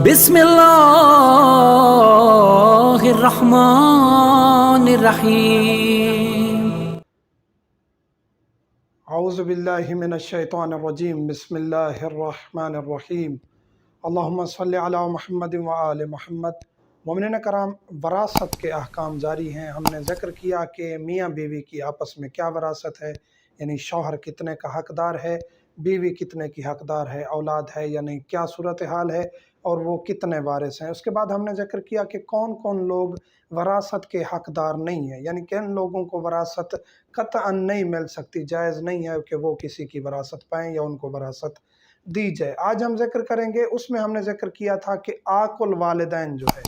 بسم اللہ الرحمن الرحیم۔ اعوذ باللہ من الشیطان الرجیم، بسم اللہ الرحمن الرحیم۔ اللہم صلی علی محمد وآل محمد۔ مومنین کرام، وراثت کے احکام جاری ہیں۔ ہم نے ذکر کیا کہ میاں بیوی کی آپس میں کیا وراثت ہے، یعنی شوہر کتنے کا حقدار ہے، بیوی کتنے کی حقدار ہے، اولاد ہے یا نہیں، کیا صورتحال ہے اور وہ کتنے وارث ہیں۔ اس کے بعد ہم نے ذکر کیا کہ کون کون لوگ وراثت کے حقدار نہیں ہیں، یعنی کن لوگوں کو وراثت قطعاً نہیں مل سکتی، جائز نہیں ہے کہ وہ کسی کی وراثت پائیں یا ان کو وراثت دی جائے۔ آج ہم ذکر کریں گے، اس میں ہم نے ذکر کیا تھا کہ عاق الوالدین جو ہے،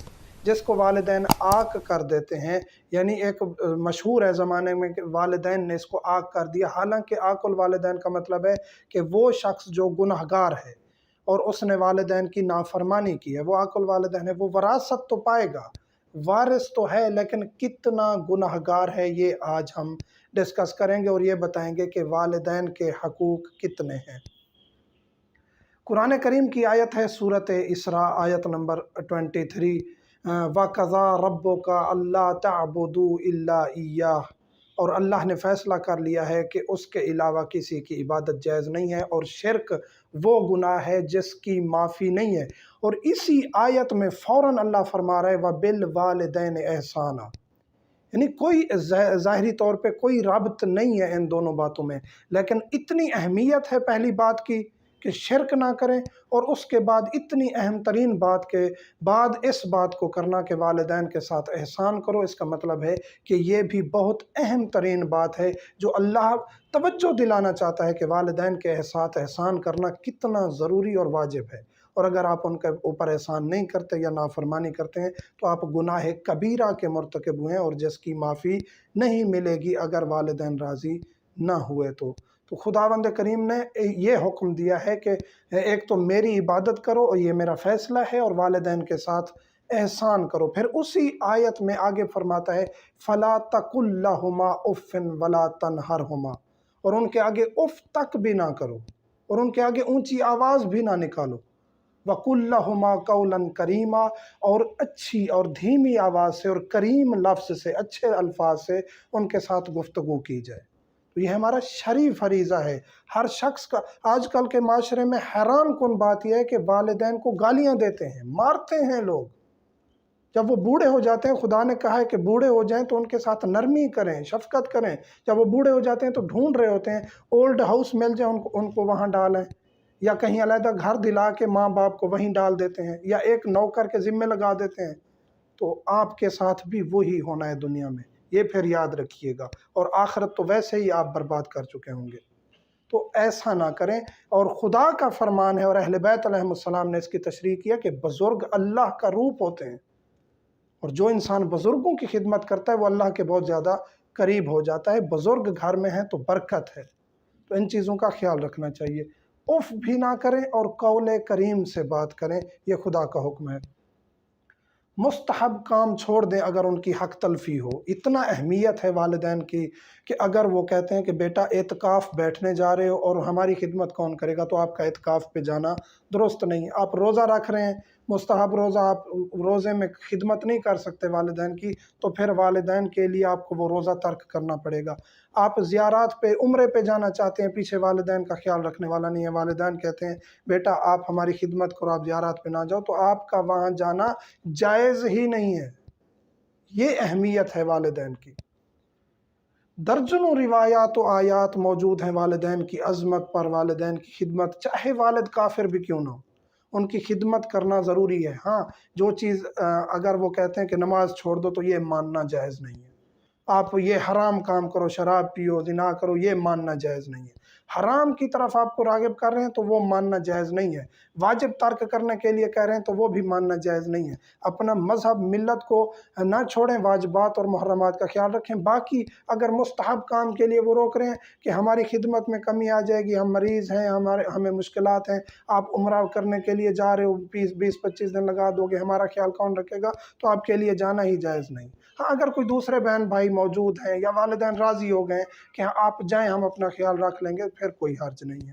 جس کو والدین عاق کر دیتے ہیں، یعنی ایک مشہور ہے زمانے میں کہ والدین نے اس کو عاق کر دیا، حالانکہ عاق الوالدین کا مطلب ہے کہ وہ شخص جو گنہگار ہے اور اس نے والدین کی نافرمانی کی ہے، وہ عاق الوالدین ہے، وہ وراثت تو پائے گا، وارث تو ہے، لیکن کتنا گنہگار ہے یہ آج ہم ڈسکس کریں گے اور یہ بتائیں گے کہ والدین کے حقوق کتنے ہیں۔ قرآن کریم کی آیت ہے سورۃ اسراء، آیت نمبر 23، وَقَضَىٰ رَبُّكَ أَلَّا تَعْبُدُوا إِلَّا إِيَّاهُ، اور اللہ نے فیصلہ کر لیا ہے کہ اس کے علاوہ کسی کی عبادت جائز نہیں ہے، اور شرک وہ گناہ ہے جس کی معافی نہیں ہے۔ اور اسی آیت میں فوراً اللہ فرما رہا ہے وَبِالْوَالِدَيْنِ إِحْسَانًا، یعنی کوئی ظاہری طور پہ کوئی ربط نہیں ہے ان دونوں باتوں میں، لیکن اتنی اہمیت ہے پہلی بات کی کہ شرک نہ کریں، اور اس کے بعد اتنی اہم ترین بات کے بعد اس بات کو کرنا کہ والدین کے ساتھ احسان کرو۔ اس کا مطلب ہے کہ یہ بھی بہت اہم ترین بات ہے جو اللہ توجہ دلانا چاہتا ہے کہ والدین کے ساتھ احسان کرنا کتنا ضروری اور واجب ہے، اور اگر آپ ان کے اوپر احسان نہیں کرتے یا نافرمانی کرتے ہیں تو آپ گناہ کبیرہ کے مرتکب ہوئے ہیں، اور جس کی معافی نہیں ملے گی اگر والدین راضی نہ ہوئے تو خداوند کریم نے یہ حکم دیا ہے کہ ایک تو میری عبادت کرو اور یہ میرا فیصلہ ہے، اور والدین کے ساتھ احسان کرو۔ پھر اسی آیت میں آگے فرماتا ہے فَلَا تَقُلْ لَهُمَا أُفٍّ وَلَا تَنْهَرْهُمَا، اور ان کے آگے اف تک بھی نہ کرو، اور ان کے آگے اونچی آواز بھی نہ نکالو۔ وَقُلْ لَهُمَا قَوْلًا كَرِيمًا، اور اچھی اور دھیمی آواز سے اور کریم لفظ سے، اچھے الفاظ سے ان کے ساتھ گفتگو کی جائے۔ تو یہ ہمارا شرعی فریضہ ہے ہر شخص کا۔ آج کل کے معاشرے میں حیران کن بات یہ ہے کہ والدین کو گالیاں دیتے ہیں، مارتے ہیں لوگ۔ جب وہ بوڑھے ہو جاتے ہیں، خدا نے کہا ہے کہ بوڑھے ہو جائیں تو ان کے ساتھ نرمی کریں، شفقت کریں۔ جب وہ بوڑھے ہو جاتے ہیں تو ڈھونڈ رہے ہوتے ہیں، اولڈ ہاؤس مل جائے ان کو وہاں ڈالیں، یا کہیں علیحدہ گھر دلا کے ماں باپ کو وہیں ڈال دیتے ہیں، یا ایک نوکر کے ذمے لگا دیتے ہیں۔ تو آپ کے ساتھ بھی وہی ہونا ہے دنیا میں، یہ پھر یاد رکھیے گا، اور آخرت تو ویسے ہی آپ برباد کر چکے ہوں گے۔ تو ایسا نہ کریں، اور خدا کا فرمان ہے اور اہل بیت علیہ السلام نے اس کی تشریح کیا کہ بزرگ اللہ کا روپ ہوتے ہیں، اور جو انسان بزرگوں کی خدمت کرتا ہے وہ اللہ کے بہت زیادہ قریب ہو جاتا ہے۔ بزرگ گھر میں ہیں تو برکت ہے، تو ان چیزوں کا خیال رکھنا چاہیے۔ اف بھی نہ کریں اور قول کریم سے بات کریں، یہ خدا کا حکم ہے۔ مستحب کام چھوڑ دیں اگر ان کی حق تلفی ہو۔ اتنا اہمیت ہے والدین کی کہ اگر وہ کہتے ہیں کہ بیٹا اعتکاف بیٹھنے جا رہے ہو اور ہماری خدمت کون کرے گا، تو آپ کا اعتکاف پہ جانا درست نہیں۔ آپ روزہ رکھ رہے ہیں، مستحب روزہ، آپ روزے میں خدمت نہیں کر سکتے والدین کی، تو پھر والدین کے لیے آپ کو وہ روزہ ترک کرنا پڑے گا۔ آپ زیارات پہ، عمرے پہ جانا چاہتے ہیں، پیچھے والدین کا خیال رکھنے والا نہیں ہے، والدین کہتے ہیں بیٹا آپ ہماری خدمت کرو، آپ زیارات پہ نہ جاؤ، تو آپ کا وہاں جانا جائز ہی نہیں ہے۔ یہ اہمیت ہے والدین کی۔ درجنوں روایات و آیات موجود ہیں والدین کی عظمت پر، والدین کی خدمت، چاہے والد کافر بھی کیوں نہ ہو، ان کی خدمت کرنا ضروری ہے۔ ہاں، جو چیز اگر وہ کہتے ہیں کہ نماز چھوڑ دو تو یہ ماننا جائز نہیں ہے۔ آپ یہ حرام کام کرو، شراب پیو، زنا کرو، یہ ماننا جائز نہیں ہے۔ حرام کی طرف آپ کو راغب کر رہے ہیں تو وہ ماننا جائز نہیں ہے۔ واجب ترک کرنے کے لیے کہہ رہے ہیں تو وہ بھی ماننا جائز نہیں ہے۔ اپنا مذہب، ملت کو نہ چھوڑیں، واجبات اور محرمات کا خیال رکھیں۔ باقی اگر مستحب کام کے لیے وہ روک رہے ہیں کہ ہماری خدمت میں کمی آ جائے گی، ہم مریض ہیں، ہمیں مشکلات ہیں، آپ عمرہ کرنے کے لیے جا رہے ہو، 20-25 دن لگا دو گے، ہمارا خیال کون رکھے گا، تو آپ کے لیے جانا ہی جائز نہیں۔ ہاں، اگر کوئی دوسرے بہن بھائی موجود ہیں یا والدین راضی ہو گئے کہ آپ جائیں، ہم اپنا خیال رکھ لیں گے، پھر کوئی حرج نہیں ہے۔